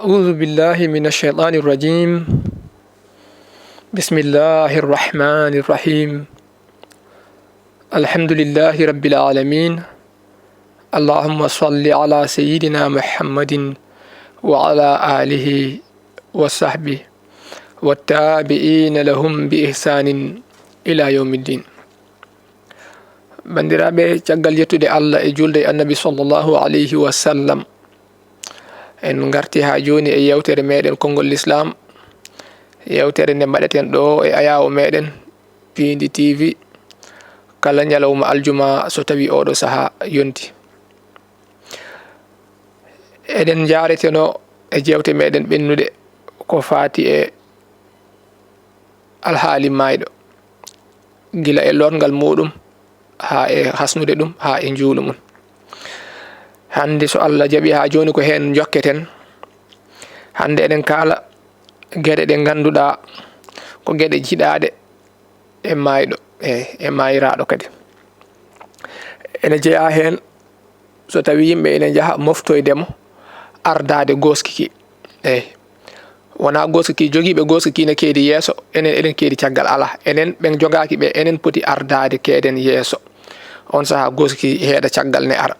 أعوذ بالله من الشيطان الرجيم. بسم الله الرحمن الرحيم. الحمد لله رب العالمين. اللهم صل على سيدنا محمد وعلى آله وصحبه والتابعين لهم بإحسان إلى يوم الدين. bandiraɓe caggal yettude Allah e julde annabi sallallahu alayhi wa sallam, en garti ha joni e yewtere meɗen konngol l'islam, yewtere nde mbaɗeten ɗo e ayawo meɗen Pindi TV kala ñalawma aljuma so tawi oɗo saaha yonti. eɗen jareteno e jewte meɗen ɓennude ko fati e alhaali mayɗo, gila e lorngal muɗum ha e hasnude ɗum ha e juulu mum. hande so Allah jaɓi ha joni ko hen jokketen. hande eɗen kala gueɗe ɗe ganduɗa ko gueɗe jiɗaɗe e mayɗo e mayiraɗo kadi. ene jeeya hen so tawi yimɓe ene jaaha moftoydemo ardade goskiki. wona goskiki joguiɓe goskiki ne keedi yeeso, enen eɗen keedi caggal ala. enen ɓen jogaki ɓe enen poti ardade keeden yeeso. on saaha goskiki heeɗa caggal ne ara.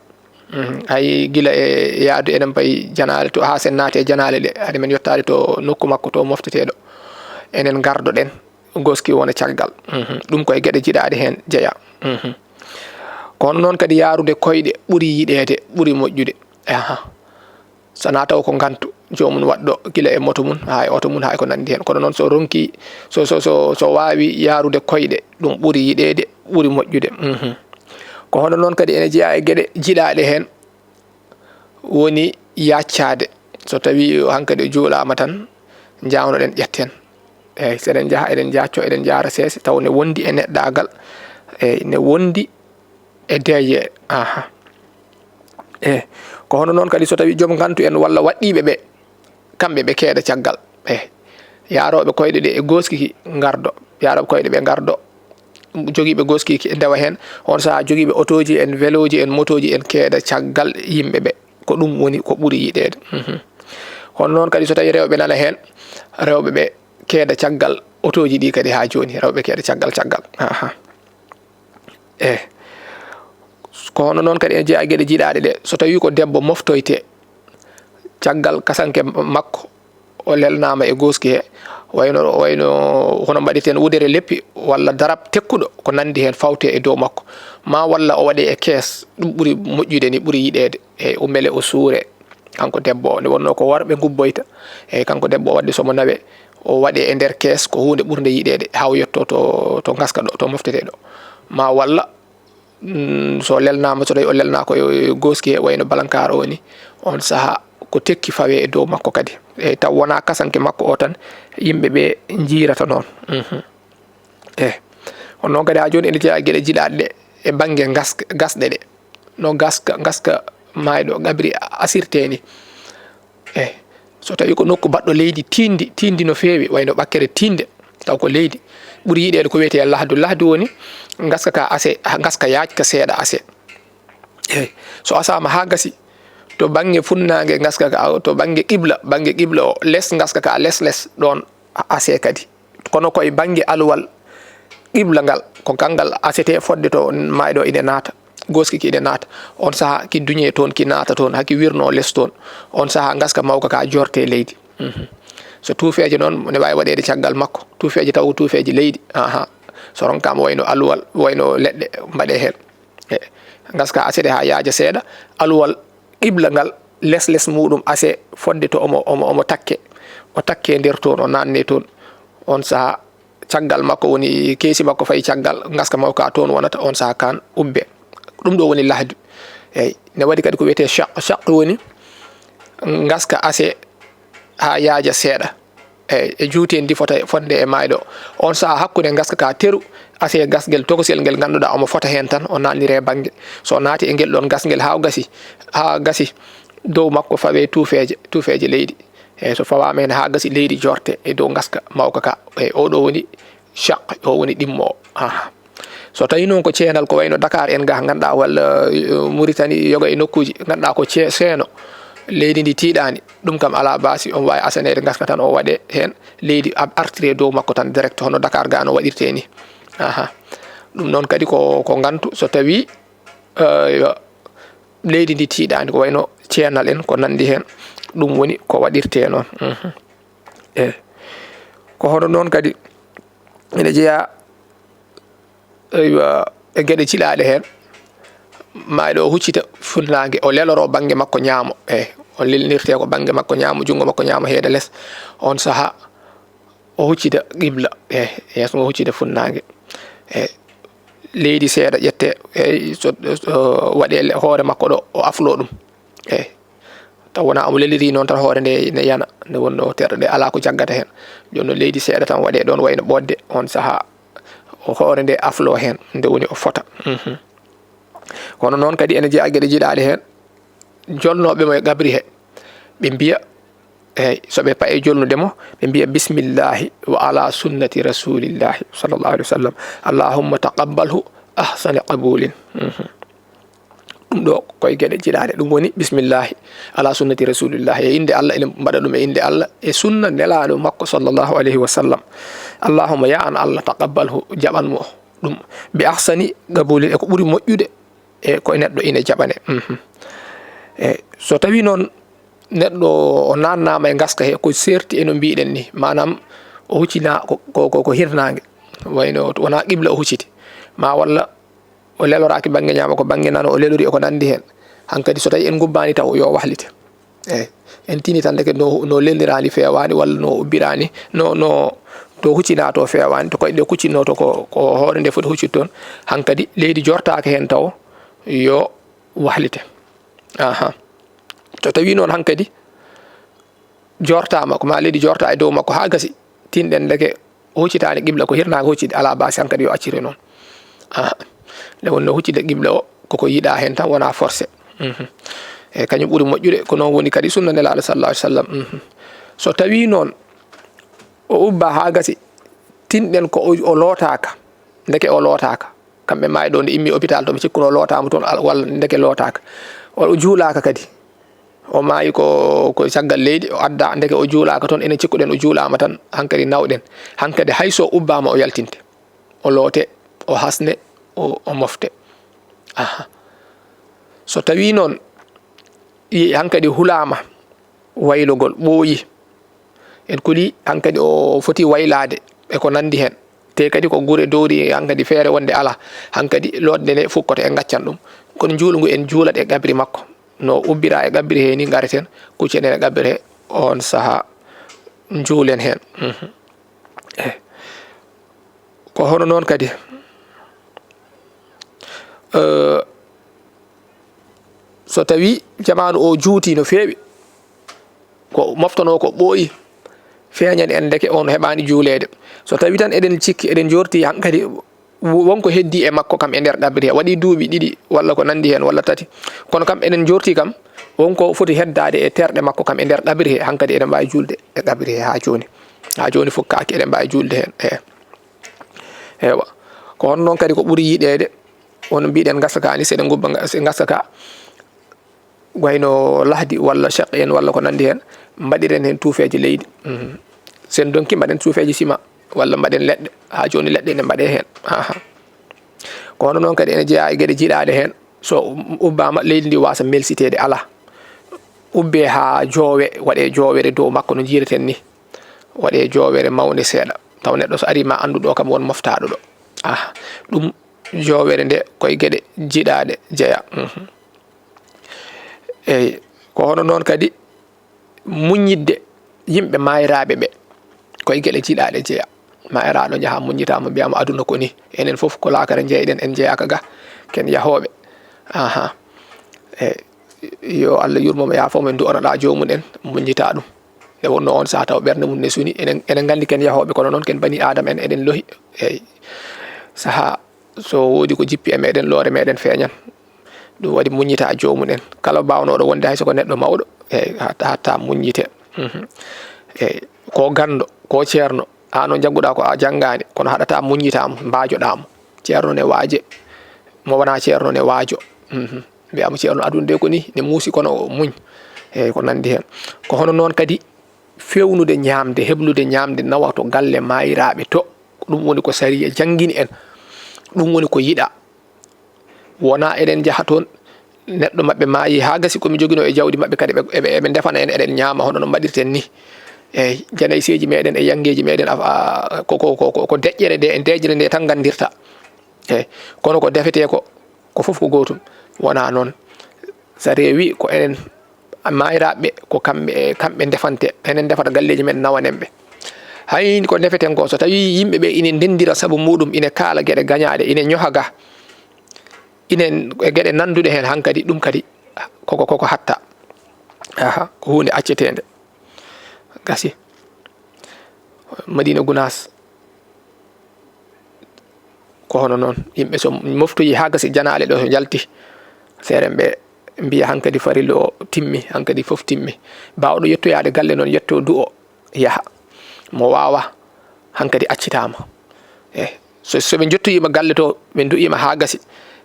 hay gila e yaadu eɗen payi janale to ha sen naate janale ɗe haade men yettade to nokku makko to mofteteɗo, enen gardo ɗen goski wona caggal. ɗum koye gueɗe jiɗaɗe hen jeeya. kono noon kadi yarude koyɗe ɓuuri yiɗede, ɓuuri moƴƴude. sana taw ko gantu jomum waɗɗo gila e moto mum ha e oto mum ha e ko nandi hen. kono noon so ronki so wawi yarude koyɗe ɗum ɓuuri yiɗede, ɓuuri moƴƴude. ko hono noon kadi ene jeeya e gueɗe jiɗaɗe hen woni yaccade. so tawi hankkadi juulama tan jawnoɗen ƴetten. eyyi seɗen jaaha eɗen jacco eɗen jara seese taw ne wondi e neɗɗagal, ne wondi e deeye. ko hono noon kadi so tawi joom gantu en walla waɗɗiɓe ɓe kamɓe ɓe keeɗa caggal. yaroɓe koyɗe ɗe e goskiki gardo, yaroɓe koyɗe ɓe gardo, joguiɓe goskiki e ndewa hen. on saaha joguiɓe autoji en véloji en motoji en keeɗa caggal yimɓeɓe. ko ɗum woni ko ɓuuri yiɗede. hono noon kadi so tawi rewɓe nana hen, rewɓeɓe keeɗa caggal autoji ɗi kadi ha joni, rewɓe keeɗa caggal. ko hono noon kadi ene jeeya gueɗe jiɗaɗe ɗe. so tawi ko debbo moftoyte caggal kasanke makko o lelnama e goski he, wayno hono mbaɗeten wudere leppi walla darab tekkuɗo ko nandi hen fawte e dow makko, ma walla o waɗe e kees. ɗum ɓuuri moƴƴude ni, ɓuuri yiɗede. o beele o suure kanko debbo o, nde wonno ko worɓe gubboyta. kanko debbo o wadde somo nawe o waɗe e nder kees, ko hunde ɓurde yiɗede ha o yetto to gaska ɗo to mofteteɗo. ma walla so lelnama, so tawi o lelna ko goski he wayno balankar o ni, on saaha ko tekki fawe e dow makko kadi. taw wona kasanke makko o tan yimɓeɓe jiirata noon. on noon kadi ha joni ene jeeya gueɗe jiɗaɗe ɗe e banggue gasɗe ɗe. no gaska mayɗo gabri asirte ni. so tawi ko nokku baɗɗo leydi tindi no fewi, wayno ɓakkere tinde, taw ko leydi ɓuuri yiɗede ko wiyete lahdu woni gaska ka ase, gaska yaajka seeɗa ase. so asama ha gasi to banggue funnangue gaska ka, to banggue qibla o less gaska ka less ɗon ase kadi. kono koye banggue alwal qibla ngal ko kangal asete fodde to mayɗo ine naata, goskiki ine naata. on saaha ki duñe toon, ki naata toon, haki wirno less toon. on saaha gaska mawka ka jorte leydi. so tuufeje noon ne wawi waɗede caggal makko, tuufeje taw tuufeje leydi. so ronkama wayno alwal, wayno leɗɗe mbaɗe hen. gaska asede ha yaaja seeɗa, alwal qibla ngal less muɗum ase fodde to omo takke, o takke nder toon, o nanne toon. on saaha caggal makko woni keesi makko fayi caggal, gaska mawka toon wonata. on saaha kan ubbe. ɗum ɗo woni lahdu. ne waɗi kadi ko wiyete shaq woni gaska ase ha yaaja seeɗa. e juutendi fota fonde e mayɗo. on saaha hakkude gaska ka teru ase gasgel tokosel ngel ganduɗa omo fota hen tan, o nannire banggue. so naati e ngel ɗon gasgel ha gasi dow makko fawe tuufeje leydi. so fawama hen ha gasi leydi jorte e dow gaska mawka ka. oɗo woni shaq, o woni ɗimmo o. so tawi noon ko ceenal ko wayno Dakar en ga ganduɗa, walla Mauritanie yoga e nokkuji ganduɗa ko seeno, leydi ndi tiiɗani ɗum kam ala basi on wawi asanede gaska tan o waɗe hen leydi artire dow makko tan direct hono Dakar ga no waɗirte ni aha ɗum noon kadi ko gantu so tawi leydi ndi tiiɗani ko wayno ceenal en ko nandi hen ɗum woni ko waɗirte noon ko hono noon kadi ene jeeya e gueɗe cilaɗe hen mayɗo o huccita funnangue o leloro banggue makko ñaamo o lelnirte ko banggue makko ñaamo jungo makko ñaamo heede less on saaha o huccita qibla yeeso ngo huccita funnangue leydi seeɗa ƴette so waɗe hoore makko ɗo o aflo ɗum taw wona omo leliri noon tan hoore nde ne yana nde wonno terɗe ɗe ala ko jaggata hen joni noon leydi seeɗa tan waɗe ɗon wayno ɓodde on saaha o hoore nde aflo hen nde woni o fota kono noon kadi ene jeeya gueɗe jiiɗaɗe hen jolnoɓe mo e gabri he ɓe mbiya soɓe paye jolnudemo ɓe mbiya bismillahi wa ala sunnati rasulillahi sallallahu alaihi wasallam allahumma taqabbalhu ahsana qabulin ɗum ɗo koye gueɗe jiiɗaɗe ɗum woni bismillahi ala sunnati rasulillahi e inde Allah ene mbaɗa ɗum e inde Allah e sunna nelaɗo makko sallallahu alaihi wasallam allahumma ya an Allah taqabbalhu jaɓanmo ɗum bi ahsani qabulin e ko ɓuuri moƴƴude e koye neɗɗo ina jaɓane so tawi noon neɗɗo o nannama e gaska he ko serti eno mbiɗen ni manam o huccina ko hirnangue wayno wona qibla o hucciti ma walla o leloraki banggue ñama ko banggue nano o lelori ko nandi hen hankadi so tawi en gubbani taw yo wahlite en tini tan deke no lelirani fewani walla no ubbirani no to huccina to fewani to koyɗe kuccinno to ko hoore nde foti huccit toon hankadi leydi jortaka hen taw yo wahlite to tawi noon hankadi jortama ko ma leydi jorta e dow makko ha gasi tinɗen deke huccitani qibla ko hirnaga huccide ala basi hankadi yo accire noon nde wonno huccide qibla o koko yiiɗa hen tan wona forcé e kañum ɓuuri moƴƴude ko noon woni kadi sunna nelaɗo sallallahu alaihi wasallam so tawi noon o ubba ha gasi tinɗen ko o lootaka ndeke o lootaka kamɓe mayɗo nde immi hôpital to ɓe cikkuno lootama toon walla ndeke lootaka o juulaka kadi o maayi ko caggal leydi o adda ndeke o juulaka toon enen cikkuɗen o juulama tan hankadi nawɗen hankadi hayso ubbama o yaltinte o loote o hasne o mofte so tawi noon hankadi hulama waylogol ɓooyi en kuli hankadi o foti waylade e ko nandi hen te kadi ko gure dowri hankadi feere wonde ala hankadi lodde nde fukkoto e gaccan ɗum kono juulungu en juulat e gabri makko no ubbira e gabri he ni gareten kuccen e gabri he on saaha juulen hen ko hono noon kadi so tawi jamanu o juuti no feewi ko moftono ko ɓooyi feeñani en deke on heɓani juulede so tawi tan eɗen cikki eɗen jorti hankadi wonko heddi e makko kam e nder ɗaɓɓiri he waɗi duuɓi ɗiɗi walla ko nandi hen walla tati kono kam eɗen jorti kam wonko foti heddade e terɗe makko kam e nder ɗaɓɓiri he hankadi eɗen mbawi julde e ɗaɓɓiri he ha joni fukkaki eɗen mbawi julde hen ewa ko hono noon kadi ko ɓuuri yiɗede wono mbiɗen gasa ka ni seɗen gubba gasa ka wayno lahdi walla chaq en walla ko nandi hen mbaɗiren hen tuufeje leydi sen donki mbaɗen tuufeje ciment walla mbaɗen leɗɗe ha joni leɗɗe ne mbaɗe hen ko hono noon kadi ene jeeya e gueɗe jiiɗaɗe hen so ubbama leydi ndi wasa melsitede ala ubbe ha joowe waɗe joowere dow makko no jiireten ni waɗe joowere mawde seeɗa taw neɗɗo so ari ma anduɗo kam won moftaɗo ɗo ɗum joowere nde koye gueɗe jiiɗaɗe jeeya eyyi ko hono noon kadi muñidde yimɓe mayiraɓe ɓe koye gueɗe jiiɗaɗe jeeya mayiraɗo jaaha muñitama mbiyama aduna ko ni enen foof ko lakara jeeyɗen en jeeyaka ga ken yahoɓe yo Allah yurmomo yafomo en du'onoɗa jomum en muñita ɗum nde wonno on saaha taw ɓerde mum ne suuni enen gandi ken yahoɓe kono noon ken bani adama en eɗen lohi eyyi saaha so wodi ko jippi e meɗen loore meɗen feeñan ɗum waɗi muñita jomum en kala bawnoɗo wonde hay soko neɗɗo mawɗo eyyi hatta muñite eyyi ko gando ko ceerno ano jagguɗa ko a janggani kono haɗata muñitamo mbajoɗamo ceerno ne waaje mo wona ceerno ne waajo mbiyamo ceerno aduna de ko ni ne muusi kono muñ e ko nandi hen ko hono non kadi fewnude ñamde heblude ñamde nawa to galle mayiraɓe to ɗum woni ko sariya jangini en ɗum woni ko yiɗa wona eɗen jaha toon neɗɗo maɓɓe maayi ha gasi komi jogino e jawdi maɓɓe kadi ɓe defana en eɗen ñaama hono no mbaɗirten ni eyyi janayseji meɗen e yangeji meɗen ko deƴƴere nde e dejre nde tan gandirta eyyi kono ko defete ko foof ko gotum wona noon sa rewi ko enen mayiraɓe ko kamɓe defante enen defata galleji men nawanenɓe hayni ko defeten ko so tawi yimɓeɓe ine ndendira saabu muɗum ine kaala gueɗe gañaɗe ine ñohaga inen gueɗe nanduɗe hen hankadi ɗum kadi koko hatta ko hunde accetede gasi Madina Gounass ko hono noon yimɓe so moftoyi ha gasi janale ɗo so jalti seren ɓe mbiya hankadi farilo o timmi hankadi foof timmi bawɗo yettoyade galle noon yetto du'o yaha mo wawa hankadi accitama soɓe jottoyima galle to ɓe du'ima ha gasi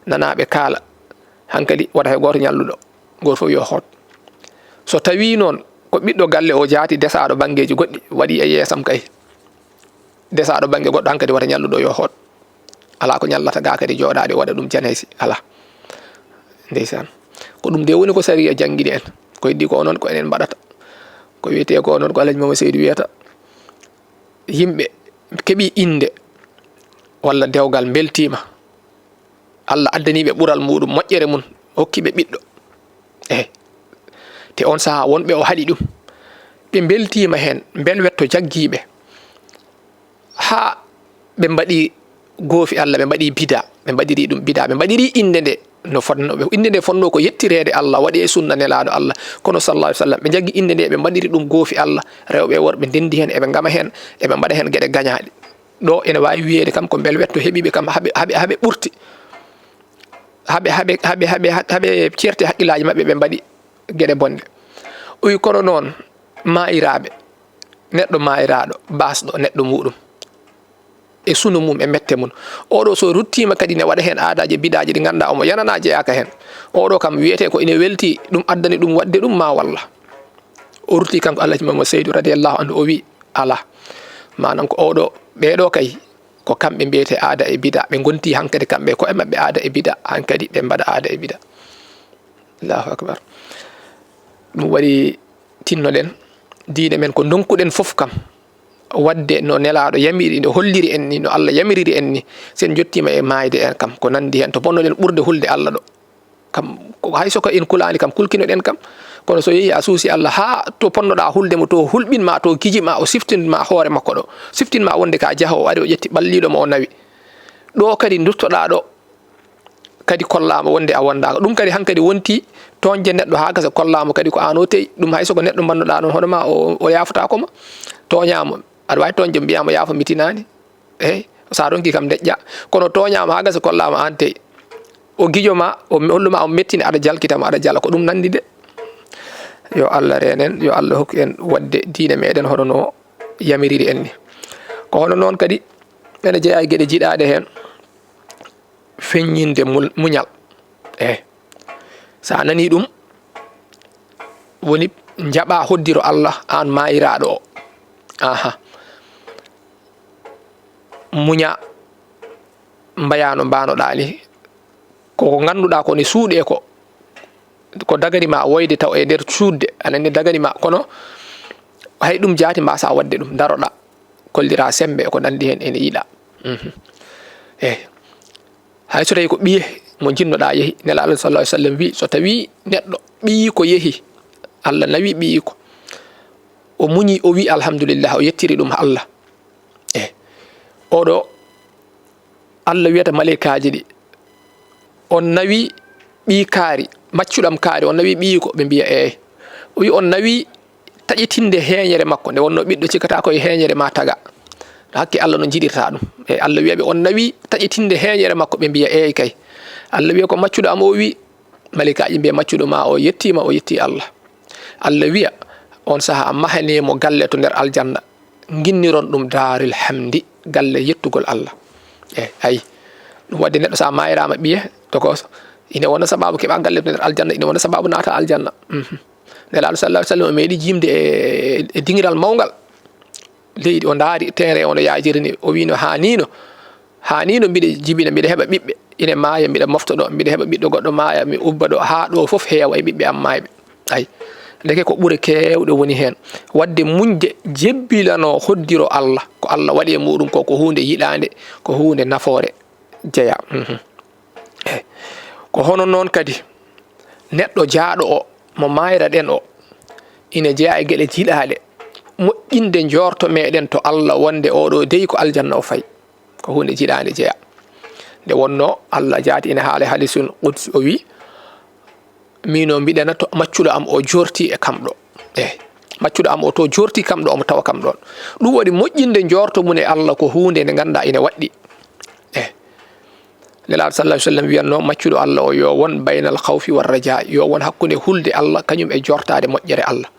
nanaɓe kaala hankadi waɗa he goto ñalluɗo goto fof yo hoot so tawi noon ko ɓiɗɗo galle o jaati desaɗo banggueji goɗɗi waɗi e yeesam kay desaɗo banggue goɗɗo hankadi wata ñalluɗo yo hoot ala ko ñallata ga kadi joɗade waɗa ɗum janaysi ala ndeysan ko ɗum de woni ko sariya jangguini en ko heddi ko noon ko enen mbaɗata ko wiyete ko noon ko Alaji Mama Seydou wiyata yimɓe keeɓi inde walla dewgal beltima Allah addaniɓe ɓural muɗum moƴƴere mum hokkiɓe ɓiɗɗo te on saaha wonɓe o haɗi ɗum ɓe beltima hen belwetto jaggiɓe ha ɓe mbaɗi goofi Allah ɓe mbaɗi bida ɓe mbaɗiri ɗum bida ɓe mbaɗiri inde nde no fonno ɓe inde nde fonno ko yettirede Allah waɗi e sunna nelaɗo Allah kono sallallahu alaihi wasallam ɓe jaggi inde nde ɓe mbaɗiri ɗum goofi Allah rewɓe e worɓe ndendi hen eɓe gama hen eɓe mbaɗa hen gueɗe gañaɗe ɗo ene wawi wiyede kam ko belwetto heeɓiɓe kam haɓe ɓurti haɓe certe haqqillaji mabɓe ɓe mbaɗi gueɗe bonde uyi kono noon mayiraɓe neɗɗo mayiraɗo basɗo neɗɗo muɗum e sunu mum e mette mum oɗo so ruttima kadi ne waɗa hen aadaji bidaji ɗi ganduɗa omo yanana jeyaka hen oɗo kam wiyete ko ine welti ɗum addani ɗum wadde ɗum ma walla o rutti kanko Alaji Mama Seydou radiyallahu anhu o wi ala manam ko oɗo ɓeɗo kay ko kamɓe mbiyete aada e bida ɓe gonti hankadi kamɓe ko e mabɓe aada e bida hankadi ɓe mbaɗa aada e bida Allahu akbar ɗum waɗi tinnoɗen diine men ko donkuɗen foof kam wadde no nelaɗo yamiri no holliri en ni no Allah yamiriri en ni sen jottima e mayde en kam ko nandi hen to bonnoɗen ɓurde hulde Allah ɗo kam hay soko en kulani kam kulkinoɗen kam kono so yeehi a suusi Allah ha to ponnoɗa hulde mo to hulɓinma to kijima o siftinma hoore makko ɗo siftinma wonde ka jaaha o ari o ƴetti ɓalliɗo mo o nawi ɗo kadi duttoɗa ɗo kadi kollama wonde a wondaka ɗum kadi hankadi wonti toñje neɗɗo ha gasa kollama kadi ko an o teyi ɗum hay soko neɗɗo bannoɗa ɗon hoɗoma o yafutakoma toñama aɗa wawi toñje mbiyama yaafa mitinani eyyi sa ronki kam deƴƴa kono toñama ha gasa kollama an teyi o guijoma o holluma o mettini aɗa jalkitama aɗa jala ko ɗum nandi de yo Allah renen yo Allah hokku en wadde diine meɗen hono no yamiriri en ni ko hono noon kadi ene jeeya gueɗe jiiɗaɗe hen feññinde muñal sa nani ɗum woni jaɓa hoddiro Allah an mayiraɗo o muña mbayano mbanoɗa ni koko ganduɗa ko ne suuɗe ko daganima woyde taw e nder cuudde anani daganima kono hay ɗum jaati mbasa wadde ɗum daroɗa kollira sembe ko nandi hen ene yiiɗa hay so tawi ko ɓiye mo jinnoɗa yeehi nelaɗo sallallahu alaihi wasallam wi so tawi neɗɗo ɓiyi ko yeehi Allah nawi ɓiyi ko o muñi o wi alhamdulillah o yettiri ɗum Allah oɗo Allah wiyata malaikaji ɗi on nawi ɓi kaari maccuɗam kaari on nawi ɓiyi ko ɓe mbiya o wi on nawi taƴitinde heeñere makko nde wonno ɓiɗɗo cikkata koye heeñere ma taga hakke Allah no jiɗirta ɗum Allah wiyaɓe on nawi taƴitinde heeñere makko ɓe mbiya kay Allah wiya ko maccuɗo am o wi malaikaji mbiya maccuɗo ma o yettima o yetti Allah Allah wiya on saaha mahanimo galle to nder aljanna ginniron ɗum darul hamdi galle yettugol Allah ayi ɗum wadde neɗɗo sa mayirama ɓiye toko ine wona sababu keɓa galle to nder aljanna ine wona sababu naata aljanna nelaɗo sallallahu alaihi wasallam meeɗi jimde e dingiral mawgal leydi o ndaari terrain ono yaajirni o wino hanino mbiɗa jibina mbiɗa heɓa ɓiɓɓe ine maaya mbiɗa mofta ɗo mbiɗa heɓa ɓiɗɗo goɗɗo maaya mi ubba ɗo haa ɗo fof heewa e ɓiɓɓe am maayɓe ay ndeke ko ɓuri kewɗo woni heen wadde muñde jebbilano hoddiro Allah ko Allah waɗi e muɗum ko hunde yiɗande ko hunde nafoore jeeya ko hono noon kadi neɗɗo jaaɗo o mo mayra ɗen o ina jeeya e geɗe jiɗaɗe moƴƴinde njorto meɗen to Allah wonde oɗo dey ko aljanna o fayi ko hunde jiɗande jeeya nde wonno Allah jaati ina haala hadisul qudsi o wi mino mbiɗana to maccuɗo am o jorti e kamɗo maccuɗo am o to jorti kamɗo omo tawa kam ɗon ɗum waɗi moƴƴinde njorto mum e Allah ko hunde nde ganduɗa ina waɗɗi nelaɗo sallallahu alaihi wasallam wiyanno maccuɗo Allah o yo won baynal khawfi war raja yo won hakkunde hulde Allah kañum e jortade moƴƴere Allah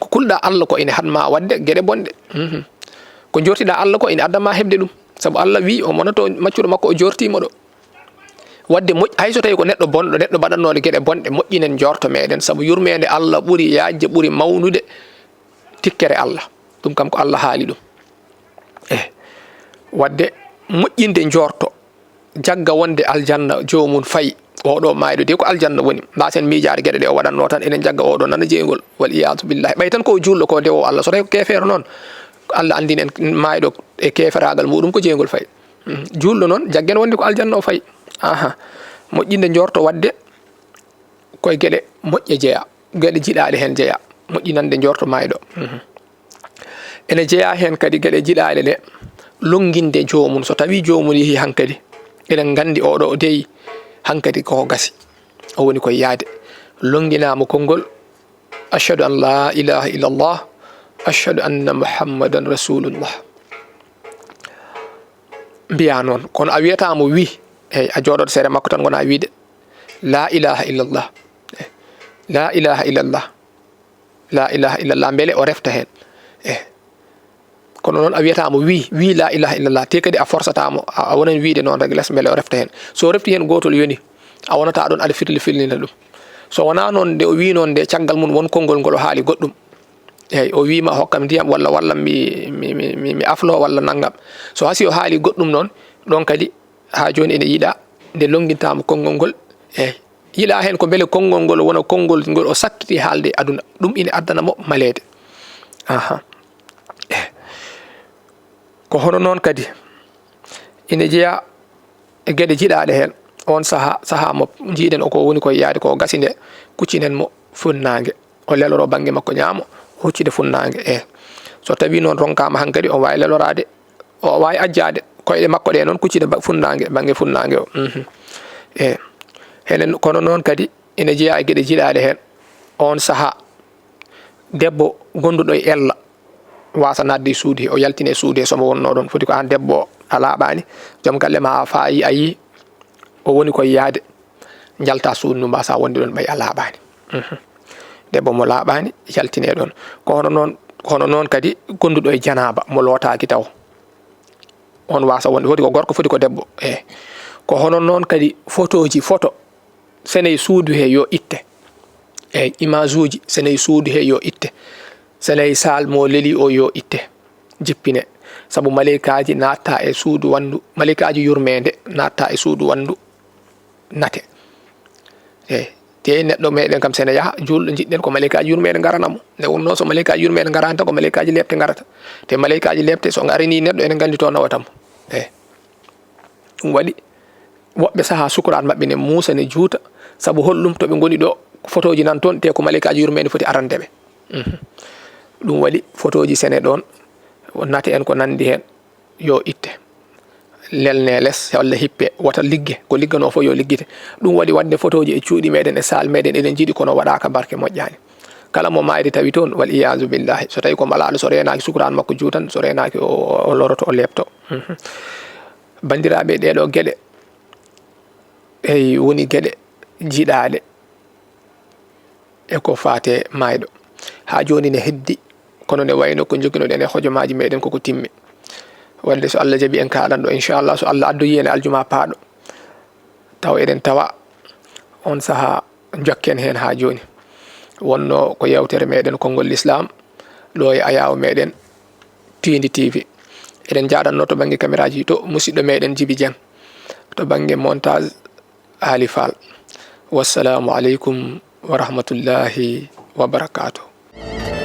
ko kulɗa Allah ko ina hatma wadde gueɗe bonɗe ko jortiɗa Allah ko ina addama hebde ɗum sabu Allah wi o monoto maccuɗo makko o jortimo ɗo wadde hayso tawi ko neɗɗo bonɗo neɗɗo mbaɗannode gueɗe bonɗe moƴƴinen jorto meɗen sabu yurmede Allah ɓuuri yajje ɓuuri mawnude tikkere Allah ɗum kam ko Allah haali ɗum wadde moƴƴinde njorto jagga wonde aljanna jomum fayi oɗo mayɗo de ko aljanna woni mbasen miijade gueɗe ɗe o waɗanno tan enen jagga oɗo nana jeygol wal iyadu billahi ɓay tan ko julɗo ko dewo Allah so tawi ko kefere noon Allah andini en mayɗo e keferagal muɗum ko jeygol fayi julɗo noon jaggen wonde ko aljanna o fayi moƴƴinde njorto wadde koye gueɗe moƴƴe jeeya gueɗe jiɗaɗe hen jeeya moƴƴinande njorto mayɗo ene jeeya hen kadi gueɗe jiɗaɗe ɗe longinde jomum so tawi jomum yeehi hankadi eɗen gandi oɗo deyi hankadi koko gasi o woni koye yaade longinamo konngol ashhadu an la ilaha illallah ashhadu anna muhammadan rasulullah mbiya noon kono a wiyatamo wi eyyi a jooɗoɗo seeɗa makko tan gona wiide la ilaha illallah la ilaha illallah la ilaha illallah beele o refta hen kono noon a wiyatamo wi la ilaha illallah te kadi a forçatamo a wonan wiide noon rek less beele o refta hen so refti hen gotol yoni a wonata ɗon aɗa firlina ɗum so wona noon nde o wi noon nde caggal mum won konngol ngol o haali goɗɗum eyyi o wima hokkam ndiyam walla mi aflo walla naggam so hasi o haali goɗɗum noon ɗon kadi ha joni ene yiiɗa nde longintama konngol ngol yiiɗa hen ko beele konngol ngol wona konngol ngol o sakkiti haalde aduna ɗum ina addana mo malede ko hono noon kadi ina jeeya e gueɗe jiɗaɗe hen on saaha mo jiiɗen o ko woni koye yaade ko gasinde kuccinen mo funnangue o leloro banggue makko ñaamo huccide funnangue so tawi noon ronkama hankadi o wawi lelorade o wawi ajjade koyɗe makko ɗe noon kuccide funnangue banggue funnangue o henen kono noon kadi ina jeeya e gueɗe jiɗaɗe hen on saaha debbo gonduɗo e ella wasa nadde suudu he o yaltine suudu he somo wonno ɗon foti ko an debbo a laaɓani joom galle ma faayi a yi o woni koye yaade jalta suudu ndu mbasa wonde ɗon ɓay a laaɓani debbo mo laaɓani yaltine ɗon ko hono noon kadi gonduɗo e janaba mo lootaki taw on wasa wonde foti ko gorko foti ko debbo ko hono noon kadi photo sene suudu he yo itte image uji sene suudu he yo itte sene sal mo leli o yo itte jippine sabu malaikaji natta e suudu wandu malaikaji yurmede natta e suudu wandu nate te neɗɗo meɗen kam sene yaha julɗo jiɗɗen ko malaikaji yurmede garanamo nde wonno so malaikaji yurmede garanta ko malaikaji lebte garata te malaikaji lebte so garini neɗɗo enen gandi to nawatamo ɗum waɗi woɓɓe saaha sukuraat mabɓe ne muusa ne juuta sabu hollum to ɓe goni ɗo photoji nan toon te ko malaikaji yurmede foti arandeɓe ɗum waɗi photoji sene ɗon nate en ko nandi hen yo itte lelne less walla hippe wata ligge ko liggano fo yo liggite ɗum waɗi wadde photoji e cuuɗi meɗen e sal meɗen eɗen jiiɗi kono waɗaka barke moƴƴani kala mo mayri tawi toon wal iyasu billahi so tawi ko malaɗo so renaki sukuran makko juutan so renaki o loroto o lepto bandiraɓe ɗeɗo gueɗe woni gueɗe jiɗaɗe e ko fate mayɗo ha joni ne heddi kono ne wayno ko joginoɗen e hojomaji meɗen koko timmi wadde so Allah jaaɓi en kaɗan ɗo inchallah so Allah addoyi en aljuma paaɗo taw eɗen tawa on saaha jokken hen ha joni wonno ko yewtere meɗen konngol l'islam ɗo e ayaw meɗen Tindi TV. Eɗen jaɗanno to banggue caméraji to musidɗo meɗen Djiby Dieng, to banggue montage Ali Fall. Wassalamu aleykum wa rahmatullahi wa barakatuh.